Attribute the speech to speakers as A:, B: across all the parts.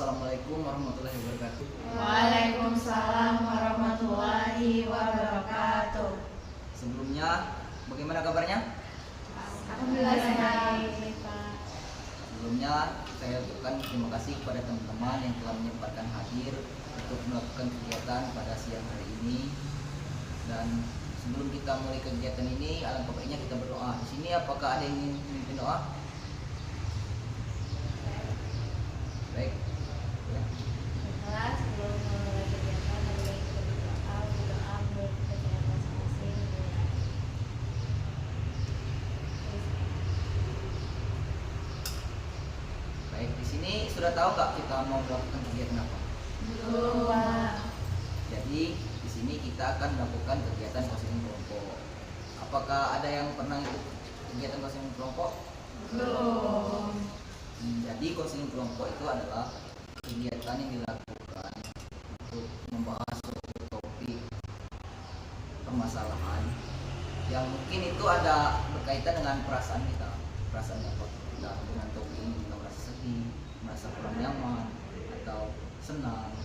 A: Assalamualaikum warahmatullahi wabarakatuh.
B: Waalaikumsalam warahmatullahi wabarakatuh.
A: Sebelumnya, bagaimana kabarnya?
B: Alhamdulillah baik, Pak.
A: Sebelumnya, saya ucapkan terima kasih kepada teman-teman yang telah menyempatkan hadir untuk melakukan kegiatan pada siang hari ini. Dan sebelum kita mulai kegiatan ini, alangkah baiknya kita berdoa. Di sini apakah ada yang ingin memimpin doa? Baik. Ya.
B: Setelah sebelum mulai kegiatan, mari kita berdoa menurut kegiatan masing-masing.
A: Baik, di sini sudah tahu Kak kita mau melakukan kegiatan apa?
B: Belum, Pak.
A: Jadi di sini kita akan melakukan kegiatan konseling kelompok. Apakah ada yang pernah ikut kegiatan konseling kelompok?
B: Belum.
A: Jadi konseling kelompok itu adalah kegiatan yang dilakukan untuk membahas suatu topik permasalahan yang mungkin itu ada berkaitan dengan perasaan kita. Perasaan apa? Kita dengan topik ini kita merasa sedih, merasa kurang nyaman, atau senang.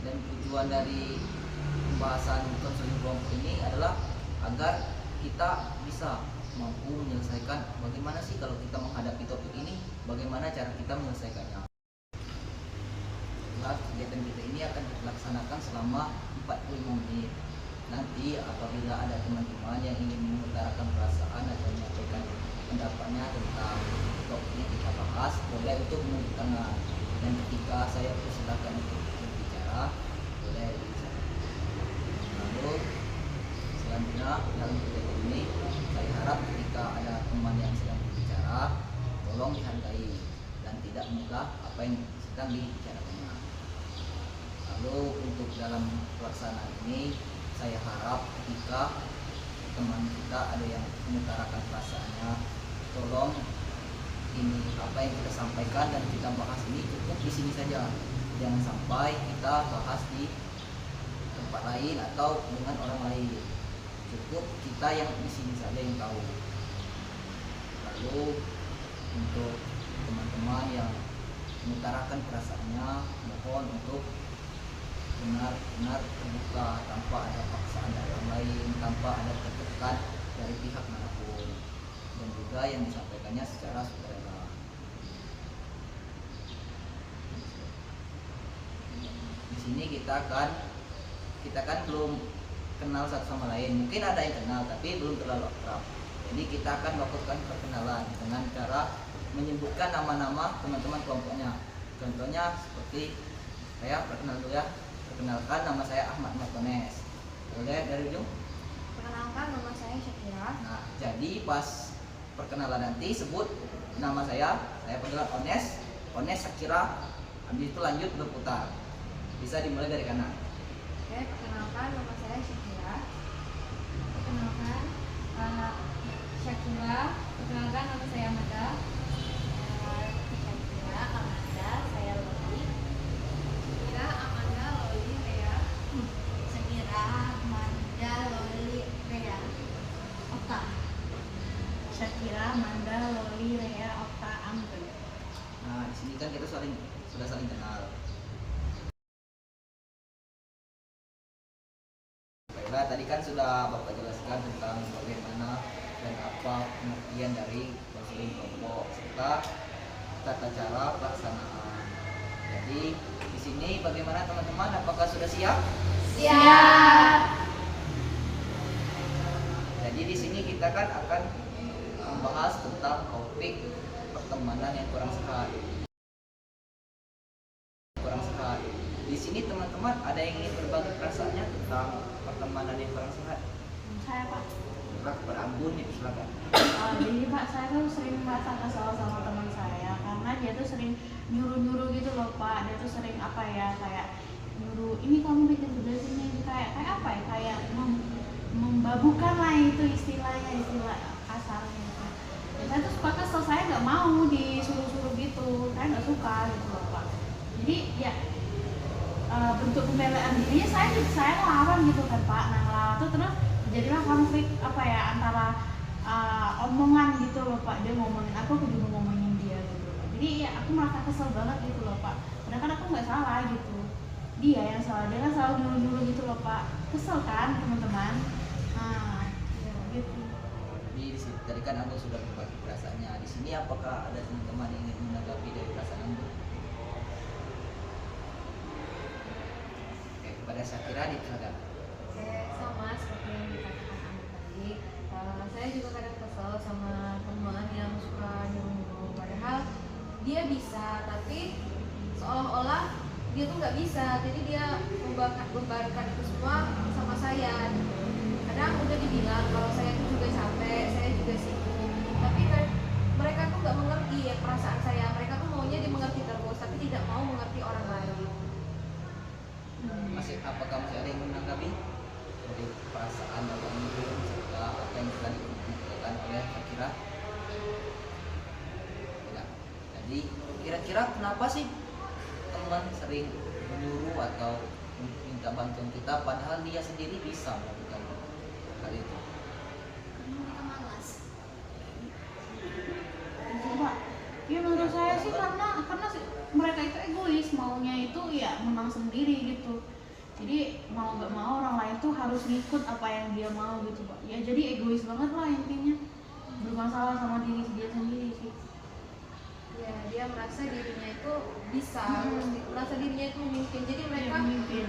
A: Dan tujuan dari pembahasan konseling kelompok ini adalah agar kita bisa mampu menyelesaikan bagaimana sih kalau kita menghadapi topik ini, bagaimana cara kita menyelesaikannya. Kegiatan kita ini akan dilaksanakan selama 45 menit. Nanti apabila ada teman-teman yang ingin mengutarakan perasaan atau menyampaikan pendapatnya tentang topik yang kita bahas, boleh untuk menunjuk tangan. Dan ketika saya persilakan untuk berbicara, boleh dibicara. Lalu selanjutnya dalam kegiatan ini, saya harap ketika ada teman yang sedang berbicara, tolong dihargai dan tidak mengulang apa yang sedang dibicarakannya. Lalu untuk dalam pelaksanaan ini, saya harap ketika teman kita ada yang mengutarakan perasaannya, tolong ini apa yang kita sampaikan dan kita bahas ini cukup di sini saja. Jangan sampai kita bahas di tempat lain atau dengan orang lain. Cukup kita yang di sini saja yang tahu. Lalu untuk teman-teman yang mengutarakan perasaannya, mohon untuk benar-benar terbuka tanpa ada paksaan dari orang lain, tanpa ada tertekan dari pihak manapun, dan juga yang disampaikannya secara sukarela. Di sini kita kan belum kenal satu sama lain. Mungkin ada yang kenal tapi belum terlalu akrab. Jadi kita akan melakukan perkenalan dengan cara menyebutkan nama-nama teman-teman kelompoknya. Contohnya seperti saya perkenal dulu ya. Perkenalkan, nama saya Ahmad Martones. Boleh dari ujung?
B: Perkenalkan, nama saya Syakira.
A: Nah, jadi pas perkenalan nanti sebut nama saya panggil Ones Syakira. Habis itu lanjut berputar. Bisa dimulai dari kanan.
B: Oke, perkenalkan, nama saya Syakira. Perkenalkan, Syakira. Perkenalkan, nama saya Amanda. Syakira, Amanda, saya Loli. Syakira, Amanda, Loli, Rea. Syakira, Amanda, Loli, Rea. Okta. Syakira, Amanda, Loli, Rea, Okta, Anggun.
A: Nah, di sini kan kita sudah saling kenal. Baiklah, tadi kan sudah Bapak jelaskan tentang bagaimana dan apa pengertian dari konseling kelompok serta tata cara pelaksanaan. Jadi di sini bagaimana teman-teman? Apakah sudah siap?
B: Siap.
A: Jadi di sini kita kan akan membahas tentang topik pertemanan yang kurang sehat. Di sini teman-teman ada yang ingin berbagi perasaannya tentang pertemanan yang kurang sehat?
B: Saya, Pak.
A: Bukan kepada Ambun itu silakan.
B: Jadi Pak, saya tuh sering merasa kesal sama teman saya karena dia tuh sering nyuruh-nyuruh gitu loh Pak. Dia tuh sering kayak nyuruh, ini kamu bikin tugas ini, kayak apa ya, kayak membabukan lah, itu istilah kasarnya. Dan saya tuh suka kesel, saya nggak mau disuruh-suruh gitu, saya nggak suka gitu loh Pak. Jadi ya bentuk pembelaan dirinya saya lawan gitu kan Pak. Nah lawan tuh terus jadilah konflik antara omongan gitu loh Pak. Dia ngomongin aku juga ngomongin dia gitu. Jadi Jadi ya aku merasa kesel banget gitu loh Pak, padahal kan aku nggak salah gitu, dia yang salah, dia kan selalu nyuruh-nyuruh gitu loh Pak. Kesel kan teman-teman. Nah
C: Ya.
B: gitu.
A: Jadi di sini tadi kan Anda sudah berbagi perasaannya. Di sini apakah ada teman-teman yang ingin menanggapi dari perasaan Anda? Oke, kepada Syakira dipersilakan.
C: Saya sama seperti yang dikatakan Anda tadi. Saya juga kadang kesel sama teman yang suka nyuruh-nyuruh, padahal dia bisa, tapi seolah-olah dia tuh nggak bisa. Jadi dia membarkan itu semua sama saya. Kadang udah dibilang kalau saya tuh juga capek, saya juga sibuk, tapi kan mereka tuh nggak mengerti ya perasaan saya. Mereka tuh maunya dimengerti terus, tapi tidak mau mengerti orang lain.
A: Apakah masih ada yang menanggapi dari perasaan Bapak Nurul serta apa yang telah dikemukakan oleh Syakira? Tidak. Jadi kira-kira kenapa sih teman sering menyuruh atau minta bantuan kita padahal dia sendiri bisa melakukan hal itu?
D: Mereka malas.
B: Coba, ya menurut saya sih karena mereka itu egois, maunya itu ya menang sendiri gitu. Jadi mau nggak mau orang lain tuh harus ngikut apa yang dia mau gitu Pak. Ya jadi egois banget lah intinya, bermasalah sama diri dia sendiri sih.
C: Ya, dia merasa dirinya itu bisa, merasa dirinya itu memimpin. Jadi mereka
B: memimpin.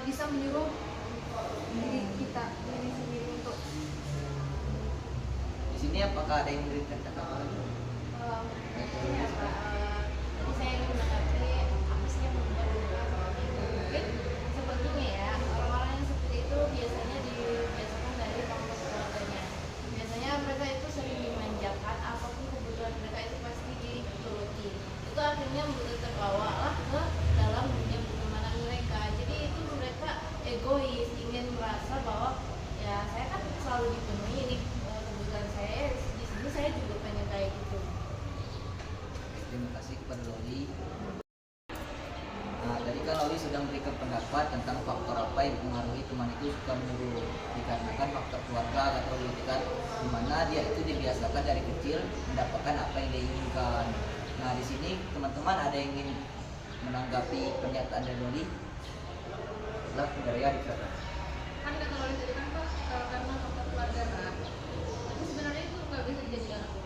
C: Bisa menyuruh diri kita, diri sendiri untuk
A: Di sini apakah ada yang memberikan catatan?
D: Ya Pak, jadi saya ingin menanggapi apa sih yang membuat mereka seperti itu. Mungkin sepertinya ya, orang-orang yang seperti itu biasanya dibiasakan dari kelompok keluarganya. Biasanya mereka itu sering dimanjakan, apapun kebutuhan mereka itu pasti dituruti. Itu akhirnya terbawa lah ke dalam dunia pertemanan mereka. Jadi itu mereka egois, ingin merasa bahwa ya saya kan selalu dipenuhi ini kebutuhan saya, di sini saya juga pengen kayak gitu.
A: Terima kasih kepada Loli. Nah, tadi kan Loli sudah memberikan pendapat tentang faktor apa yang mempengaruhi teman itu suka menyuruh. Dikarenakan faktor keluarga atau pendidikan, di mana dia itu dibiasakan dari kecil mendapatkan apa yang dia inginkan. Nah, di sini teman-teman ada yang ingin menanggapi pernyataan dari Loli? Lah, dari ya di sana.
D: Kan kata Loli tadi kan Pak, karena faktor keluarga kan, tapi sebenarnya itu nggak bisa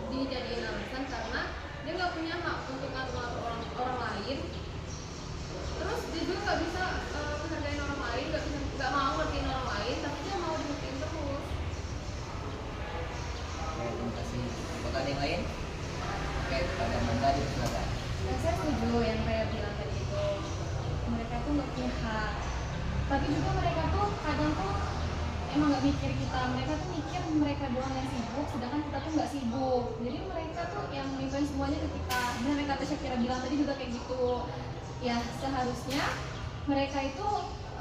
D: dijadiin alasan karena dia nggak punya hak untuk ngatur orang lain, terus dia juga nggak bisa menghargai orang lain, nggak mau ngertiin orang lain, tapi dia mau dingertiin terus.
A: Oke, terima kasih. Apakah ada yang lain? Oke, kepada Manda dipersilakan.
C: Dan saya setuju yang saya bilang tadi itu, mereka tuh nggak punya hak, tapi juga mereka tuh kadang tuh emang nggak mikir kita. Mereka tuh mikir mereka doang yang sibuk, sedangkan kita tuh nggak sibuk. Jadi mereka tuh yang memimpin semuanya ke kita. Benar yang kata Syakira bilang tadi juga kayak gitu. Ya seharusnya mereka itu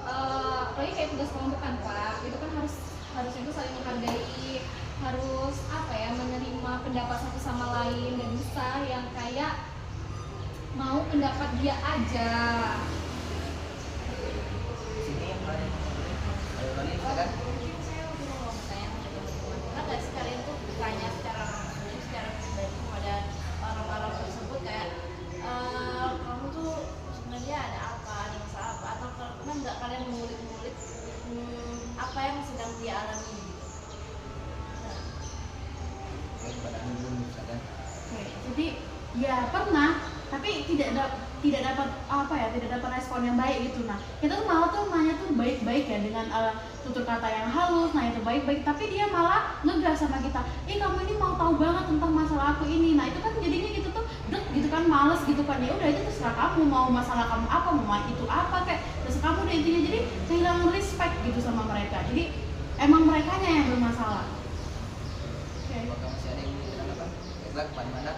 C: apalagi kayak tugas kelompokan Pak, itu kan harusnya itu saling menghargai, harus apa ya, menerima pendapat satu sama lain, dan bisa yang kayak mau pendapat dia aja.
A: Di sini yang lain. Ayo Loli, silakan.
D: Mungkin saya mau bertanya kepada teman-teman, pernah nggak sih kalian tuh bertanya secara langsung, secara pribadi kepada orang-orang tersebut kayak kamu tuh sebenarnya ada apa, ada masalah apa, atau pernah nggak kalian mengulik-ngulik apa yang sedang dia alami gitu?
A: Oke, kepada Nurul silakan.
B: Oke, jadi ya pernah, tapi tidak dapat apa ya, tidak dapat respon yang baik gitu. Nah kita tuh malah tuh nanya tuh baik-baik ya, dengan tutur kata yang halus, nah itu baik-baik, tapi dia malah ngegas sama kita, kamu ini mau tahu banget tentang masalah aku ini. Nah itu kan jadinya gitu tuh dek gitu kan, males gitu kan. Ya udah, itu terserah kamu, mau masalah kamu apa, mau itu apa, kayak terserah kamu deh intinya. Jadi kehilangan respect gitu sama mereka, jadi emang merekanya yang bermasalah. Oke.
A: Apakah masih ada yang ingin ditanggapan? Baiklah, kepada Manda.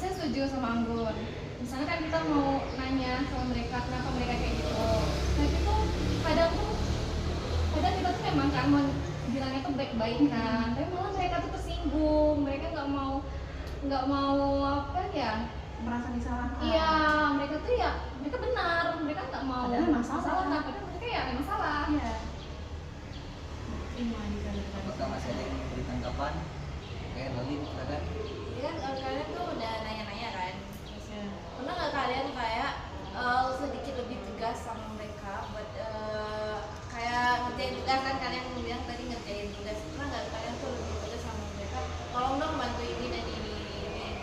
C: Saya setuju sama Anggun. Misalnya kan kita mau nanya sama mereka kenapa mereka kayak gitu, tapi tuh kadang kita tuh memang kan mau bilangnya tuh baik-baik kan, tapi malah mereka tuh tersinggung, mereka nggak mau apa ya,
B: Merasa disalahkan.
C: iya mereka tuh ya mereka benar, mereka nggak mau
B: Padahal masalah.
C: kan, padahal mereka ya memang salah.
B: Iya. Terima kasih.
A: Apakah masih ada yang ingin memberi tanggapan? Oke, Loli silakan.
D: Jadi kan kalian tuh udah nanya-nanya kan,
B: Ya.
D: tugas kan, kalian bilang tadi ngerjain tugas, pernah nggak kalian tuh lebih tugas sama mereka, tolong dong bantu ini dan ini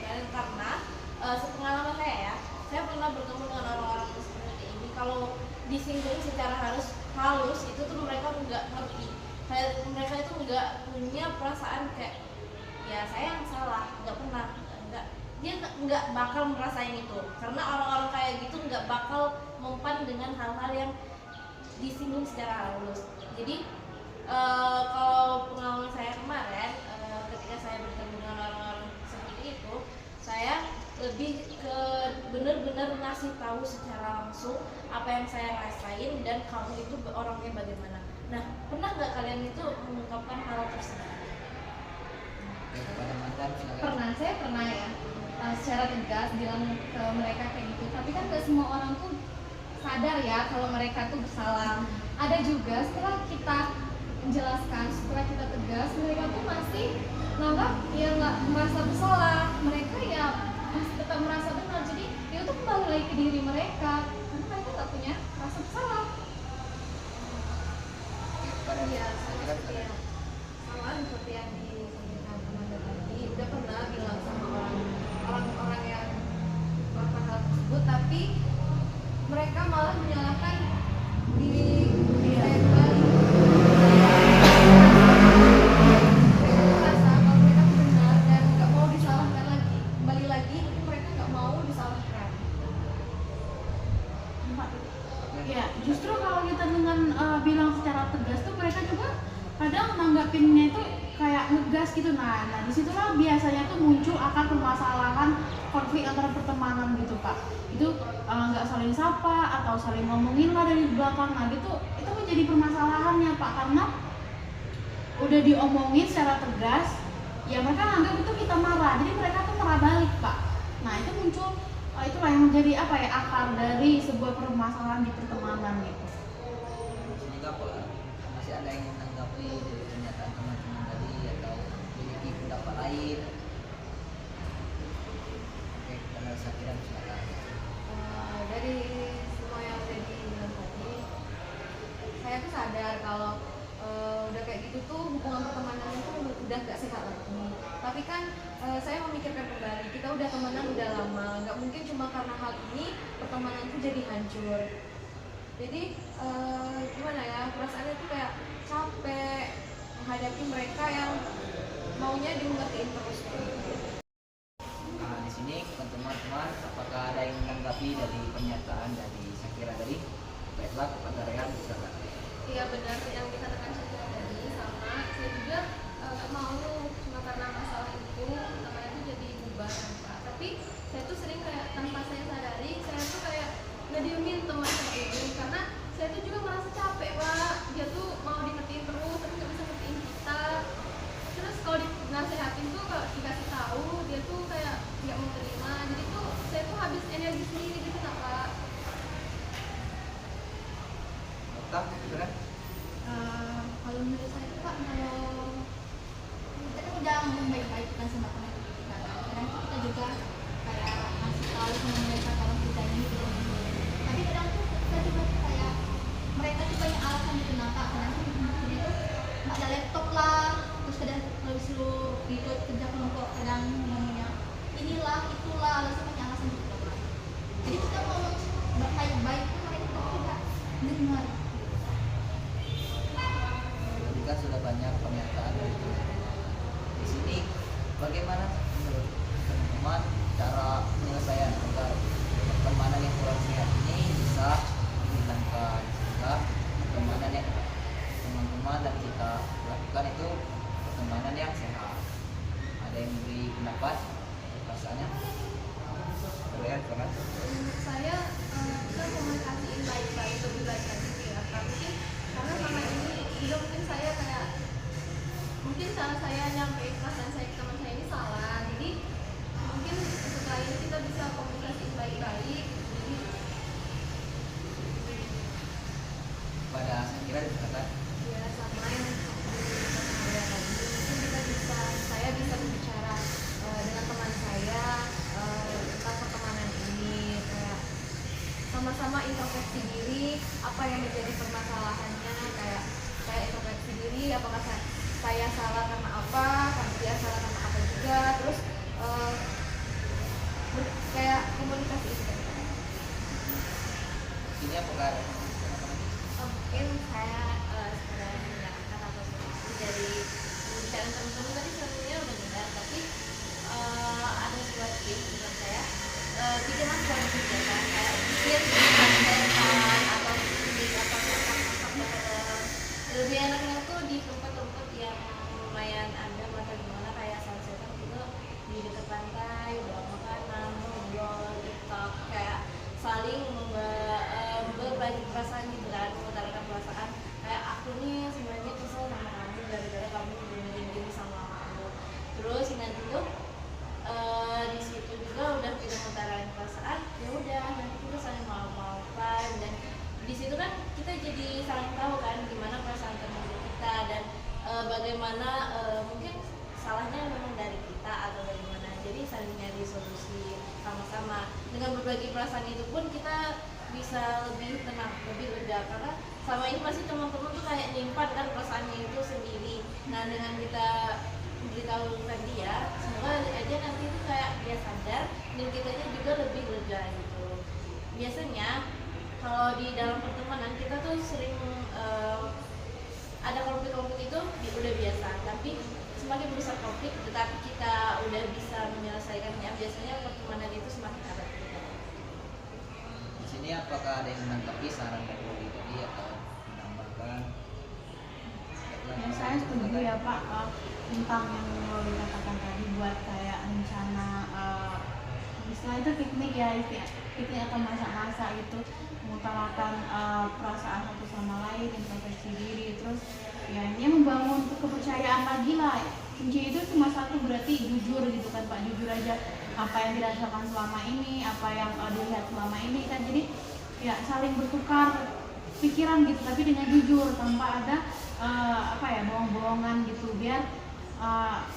D: kalian, karena sepengalaman saya ya, saya pernah bertemu dengan orang-orang seperti ini, kalau disinggung secara halus itu tuh mereka nggak ngerti, mereka itu nggak punya perasaan kayak ya saya yang salah, nggak pernah, nggak, dia nggak bakal merasain itu, karena orang-orang kayak gitu nggak bakal mempan dengan hal-hal yang disinggung secara halus. Jadi kalau pengalaman saya kemarin, ketika saya bertemu dengan orang-orang seperti itu, saya lebih ke benar-benar ngasih tahu secara langsung apa yang saya rasain dan kamu itu orangnya bagaimana. Nah, pernah nggak kalian itu mengungkapkan hal tersebut?
A: Oke, kepada mantan silakan.
C: Pernah, saya pernah ya secara tegas bilang ke mereka kayak gitu, tapi kan gak semua orang tuh sadar ya kalau mereka tuh bersalah. Ada juga setelah kita menjelaskan, setelah kita tegas, mereka tuh masih nganggap ya nggak merasa bersalah, mereka ya masih tetap merasa benar. Jadi itu tuh kembali lagi ke diri mereka, karena mereka nggak punya rasa bersalah.
A: Kepada
D: Iya,
A: silakan.
D: sama seperti yang disampaikan teman tadi, udah pernah bilang sama orang-orang yang melakukan hal tersebut, tapi mereka malah menyalahkan diri saya kembali. Mereka merasa kalau mereka tuh benar dan nggak mau disalahkan lagi, kembali lagi, tapi mereka nggak mau disalahkan.
B: Ya, justru kalau kita dengan bilang secara tegas tuh mereka juga kadang nanggapinnya itu kayak ngegas gitu. Nah disitulah biasanya tuh muncul akan permasalahan konflik antara pertemanan gitu Pak. Itu nggak saling sapa atau saling ngomongin lah dari belakang. Nah gitu, itu menjadi permasalahannya Pak, karena udah diomongin secara tegas, ya mereka anggap itu kita marah, jadi mereka tuh marah balik Pak. Nah itu muncul, itulah yang menjadi apa ya, akar dari sebuah permasalahan di pertemanan gitu.
A: Semoga Pak masih ada yang menanggapi dari pernyataan teman-teman tadi atau memiliki pendapat lain. Oke, karena saya kira silakan.
D: Dari semua yang udah dibilang tadi, saya tuh sadar kalau udah kayak gitu tuh hubungan pertemanan itu udah gak sehat lagi. Tapi kan saya memikirkan kembali, kita udah temenan udah lama, nggak mungkin cuma karena hal ini pertemanan itu jadi hancur. Jadi gimana ya, perasaannya tuh kayak capek menghadapi mereka yang maunya dimengertiin terus.
A: Nah, di sini teman-teman, apakah ada yang menanggapi dari pernyataan dari Syakira tadi? Baiklah, kepada Rehan silakan.
C: Iya benar yang dikatakan Syakira tadi, sama saya juga nggak mau cuma karena masalah itu namanya itu jadi bubar kan, Pak. Tapi saya tuh sering kayak tanpa saya sadari, saya tuh kayak ngediemin teman saya ini karena saya tuh juga merasa capek Pak. Dia tuh mau dingertiin terus tapi nggak bisa ngertiin kita. Terus kalau dinasehatin tuh kalau dikasih tahu dia tuh kayak nggak mau terima. Jadi tuh saya tuh habis energi sendiri gitu nah Pak.
A: Otak, Rehan?
C: Kalau menurut saya tuh Pak, kalau kita kan udah membaik-baik kan sama teman kita kan, kadang tuh kita juga kayak ngasih tahu sama mereka kalau kita ini gitu. Tapi kadang tuh kita juga kayak mereka tuh banyak alasan gitu kenapa, kadang tuh jadi tuh nggak ada laptop lah, terus kadang kalau disuruh ikut kerja kelompok kadang ngomongnya inilah itulah alasan gitu Pak. Jadi kita ngomong baik-baik tuh mereka tuh tidak dengar.
A: Tadi kan sudah banyak pernyataan dari teman-teman. Di sini bagaimana menurut teman-teman cara penyelesaian agar pertemanan yang kurang sehat ini bisa dihilangkan sehingga pertemanan yang teman-teman dan kita lakukan itu pertemanan yang sehat. Ada yang memberi pendapat perasaannya? Kalian pernah?
C: Menurut saya kita komunikasiin baik-baik lebih baik lagi ya, mungkin karena selama ini juga mungkin saya kayak mungkin cara saya nyampein perasaan saya ke teman saya ini salah, jadi mungkin setelah ini kita bisa komunikasiin baik-baik. Jadi
A: Pada Syakira dikatakan
C: ya sama yang saya tadi, mungkin kita bisa, saya bisa berbicara dengan teman saya tentang pertemanan ini, kayak sama-sama introspeksi diri apa yang menjadi permasalahannya, kayak apakah saya salah karena apa, kan dia salah karena apa juga, terus kayak komunikasi itu.
A: Ini apakah
D: Mungkin saya sekedar menyarankan atau solusi dari pembicaraan teman-teman tadi sebenarnya udah benar, tapi ada sebuah tips menurut saya, bikinlah solusi ya, kayak bikin konten atau bikin apa lebih enaknya tuh di tempat-tempat yang lumayan ada atau gimana, kayak sunsetan gitu di dekat pantai, udah makanan, ngobrol, tiktok, kayak saling berbagi perasaan gitu kan, mengutarakan perasaan kayak aku nih sebenarnya kesel sama kamu gara-gara kamu gini sama aku. Terus nanti tuh di situ juga udah kita mengutarakan perasaan, ya udah nanti kita saling maafan, dan di situ kan kita jadi saling tahu kan gimana perasaan teman kita, dan bagaimana mungkin salahnya memang dari kita atau bagaimana, jadi saling nyari solusi sama-sama. Dengan berbagi perasaan itu pun kita bisa lebih tenang, lebih lega, karena sama ini masih teman-teman tuh kayak nyimpan kan perasaannya itu sendiri. Nah dengan kita beritahukan dia, semoga aja nanti itu kayak dia sadar dan kitanya juga lebih lega gitu. Biasanya kalau di dalam pertemanan kita tuh sering ada konflik-konflik itu udah biasa, tapi semakin besar konflik tetapi kita udah bisa menyelesaikannya, biasanya pertemanan itu semakin abad.
A: di sini apakah ada yang menanggapi saran dari Robi tadi atau menambahkan?
B: Ya, saya setuju ya Pak tentang yang mau dikatakan tadi, buat kayak rencana istilah itu piknik ya, piknik atau masak-masak gitu, mengutarakan perasaan satu sama lain, introspeksi diri, terus ya ini membangun kepercayaan lagi lah. Kunci itu cuma satu, berarti jujur gitu kan Pak, jujur aja apa yang dirasakan selama ini, apa yang dilihat selama ini kan, jadi ya saling bertukar pikiran gitu, tapi dengan jujur tanpa ada bohong-bohongan gitu, biar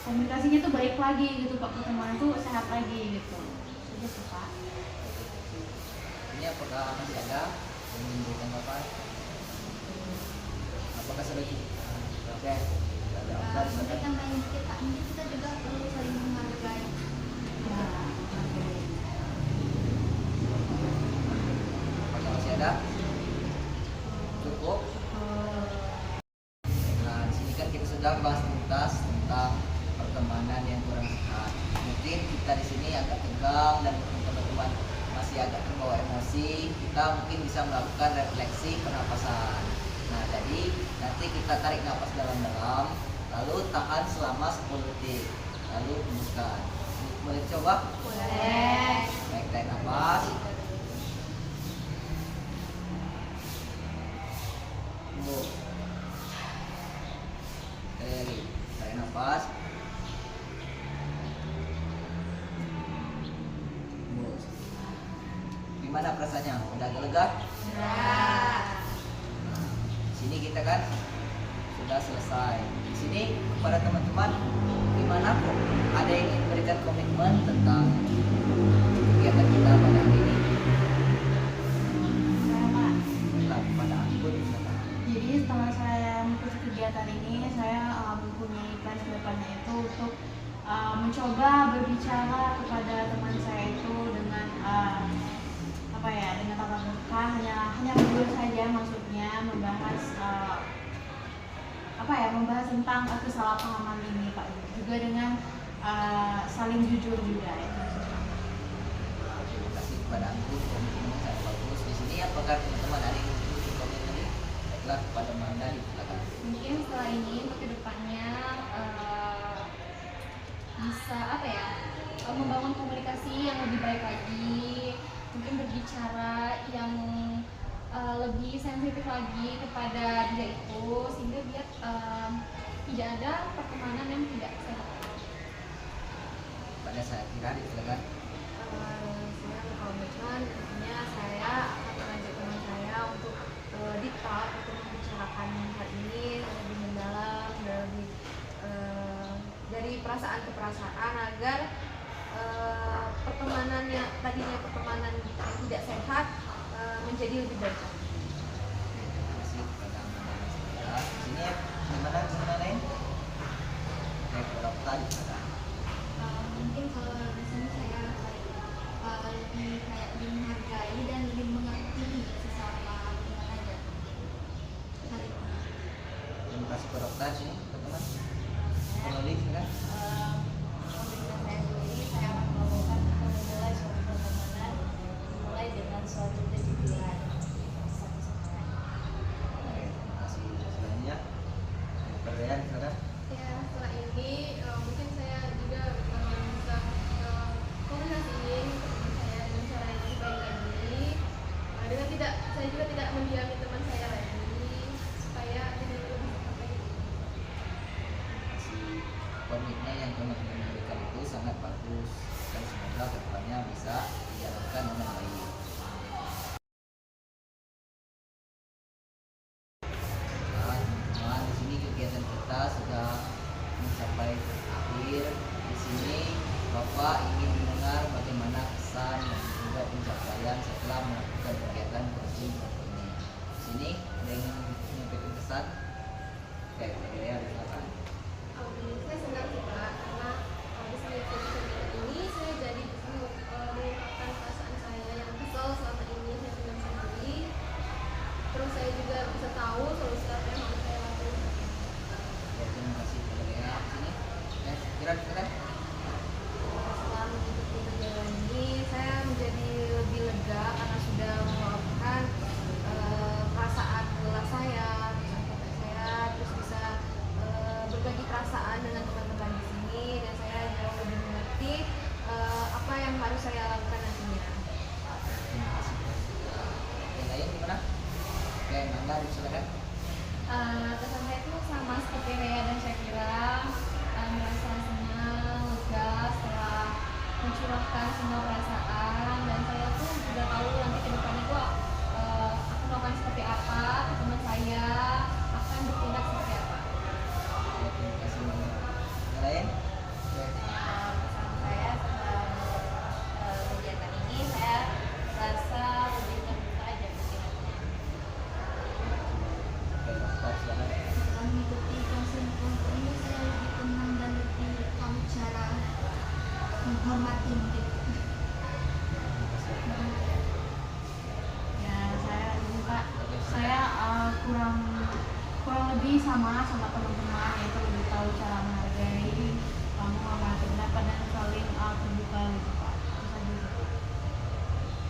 B: komunikasinya tuh baik lagi gitu Pak, pertemanan tuh sehat lagi gitu. Gitu Pak.
A: Ini apakah masih ada yang menimbulkan Bapak? Apakah sudah cukup? Oke, ada apa?
D: Mungkin tambahin dikit Pak, mungkin kita juga perlu saling menghargai.
B: Ya,
A: Apakah masih ada? Cukup. Nah, di sini kan kita sudah bahas tuntas tentang pertemanan yang kurang sehat. Mungkin kita di sini agak tegang dan teman-teman masih agak terbawa emosi, kita mungkin bisa melakukan refleksi pernapasan. Nah, jadi nanti kita tarik nafas dalam-dalam, lalu tahan selama 10 detik, lalu hembuskan. Boleh coba?
D: Boleh.
A: Baik, tarik nafas. Hembus. Sekali lagi, tarik nafas. Hembus. Gimana perasaannya? Udah agak lega? Sini kita kan sudah selesai. Di sini kepada teman-teman, gimana kok ada yang ingin memberikan komitmen tentang kegiatan kita pada hari ini?
B: saya Pak.
A: Baiklah, kepada Anggun misalkan.
B: Jadi setelah saya mengikuti kegiatan ini, saya mempunyai plan ke depannya itu untuk mencoba berbicara kepada teman saya itu dengan dengan tatap muka, hanya berdua saja, maksudnya membahas membahas tentang kesalahpahaman ini Pak, juga dengan saling jujur juga ya.
A: Terima kasih kepada Anggun, komitmennya sangat bagus. Di sini apakah teman-teman ada yang ingin komen tadi? Baiklah, kepada Manda silakan.
C: Mungkin setelah ini untuk kedepannya bisa membangun komunikasi yang lebih baik lagi, mungkin berbicara yang lebih sensitif lagi kepada dia itu, sehingga biar tidak ada pertemanan yang tidak sehat.
A: Pada saya kira silakan.
D: Saya berkomitmen, intinya saya akan mengajak teman saya untuk deep talk, untuk membicarakan hal ini lebih mendalam, lebih dari perasaan ke perasaan, agar pertemanannya tadinya pertemanan yang tidak sehat menjadi lebih baik.
A: Terima kasih kepada Manda. Di sini Gimana lain? Oke, dokter gimana?
C: Mungkin kalau di sini saya lebih kayak lebih menghargai dan lebih mengerti sesama teman aja. Hal itu.
A: Terima kasih ke dokter sini teman-teman. Penulis kan?
D: Dengan saya sendiri, saya akan melakukan atau memulai suatu pertemanan dimulai dengan suatu kejujuran satu sama lain.
A: Oke, terima kasih selanjutnya. Pertanyaan silakan.
C: Ya, setelah ini mungkin saya juga bisa komunikasiin teman saya dengan cara yang lebih baik lagi. Dengan tidak, saya juga tidak mendiami teman saya lagi supaya jadi lebih sampai.
A: Masih komitmen yang teman-teman berikan itu sangat bagus dan semoga kedepannya bisa dijalankan dengan baik. Nah, teman-teman, di sini kegiatan kita sudah mencapai akhir. Di sini Bapak ingin mendengar bagaimana kesan dan juga pencapaian setelah melakukan kegiatan coaching ini. Di sini ada yang ingin menyampaikan kesan? Oke, saya silakan.
C: Saya senang sih Pak, karena habis mengikuti kegiatan ini saya jadi bisa mengungkapkan perasaan saya yang kesal selama ini saya pendam sendiri. Terus saya juga bisa tahu solusi apa yang harus saya lakukan.
A: Ya, terima kasih kepada Lea di sini. Silakan.
C: Setelah mengikuti kegiatan ini, saya menjadi lebih lega karena sudah meluapkan perasaan lelah saya, dengan capek saya, terus bisa berbagi perasaan dengan teman-teman di sini, dan saya jauh lebih mengerti apa yang harus saya lakukan nantinya.
A: Terima kasih. Yang lain gimana? Oke, Mangga silakan.
C: Kesan saya itu sama seperti Rea dan Syakira, merasa senang, lega setelah mencurahkan semua perasaan, dan saya pun sudah tahu nanti ke depannya itu akan melakukan seperti apa, teman saya akan bertindak seperti apa.
A: Ya, terima kasih Mangga. Yang lain? Oke.
D: Pesan saya setelah kegiatan ini, saya rasa lebih terbuka aja pikirannya.
A: Oke, dokter silakan.
C: Setelah mengikuti konseling kelompok ini, saya lebih tenang dan lebih tahu cara menghormati mungkin.
B: Ya, saya juga saya kurang lebih sama teman-teman, yaitu lebih tahu cara menghargai, menghormati pendapat dan saling terbuka gitu Pak. Itu saja sih.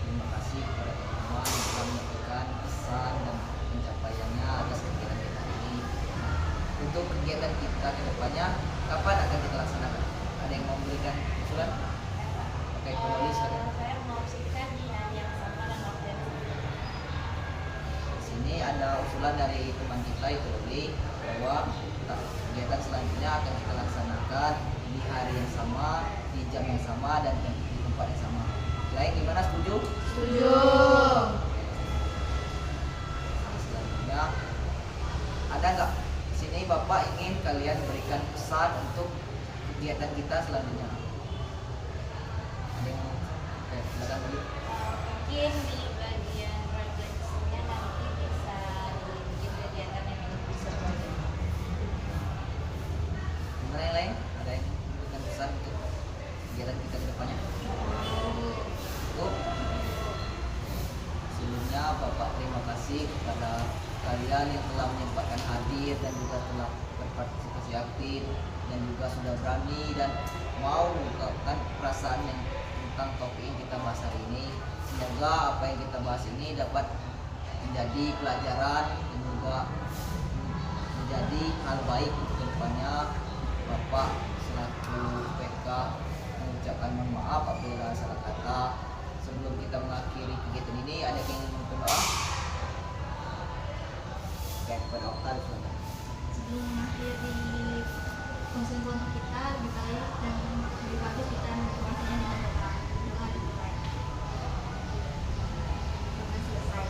A: Terima kasih kepada teman-teman yang telah menyampaikan pesan dan pencapaiannya atas kegiatan kita ini. Untuk kegiatan kita ke depannya, kapan akan kita laksanakan? Ada yang mau memberikan usulan? Oke, penulis silakan.
D: Saya mengopsikan di hari yang sama dan waktu yang sama.
A: Di sini ada usulan dari teman kita itu Loli bahwa kegiatan selanjutnya akan kita laksanakan di hari yang sama, di jam yang sama, dan di tempat yang sama. Lain gimana, setuju?
B: Setuju.
A: Selanjutnya ada nggak di sini Bapak ingin kalian berikan pesan untuk kegiatan kita selanjutnya? Ada yang oke, silakan dulu.
D: Mungkin di bagian refleksinya nanti bisa dibikin kegiatan yang lebih seru.
A: Gimana yang lain? Ada yang memberikan pesan untuk kegiatan kita ke depannya? Cukup. Sebelumnya Bapak terima kasih kepada kalian yang telah menyempatkan hadir dan juga telah berpartisipasi aktif dan juga sudah berani dan mau mengungkapkan perasaan yang tentang topik yang kita bahas hari ini. Semoga apa yang kita bahas ini dapat menjadi pelajaran dan juga menjadi hal baik untuk kedepannya. Bapak selaku PK mengucapkan mohon maaf apabila salah kata. Sebelum kita mengakhiri kegiatan ini, ada yang ingin berdoa? Oke, kepada dokter silakan.
C: Sebelum mengakhiri konseling kelompok kita, lebih baik dan lebih bagus kita mengakhirinya dengan doa dimulai. Dengan selesai.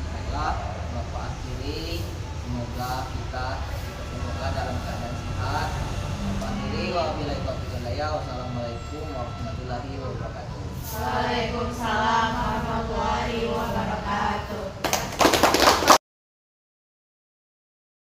A: Baiklah, Bapak akhiri. Semoga kita semoga dalam keadaan sehat. Bapak akhiri. Wabillahi taufiq wal hidayah. Wassalamualaikum warahmatullahi wabarakatuh.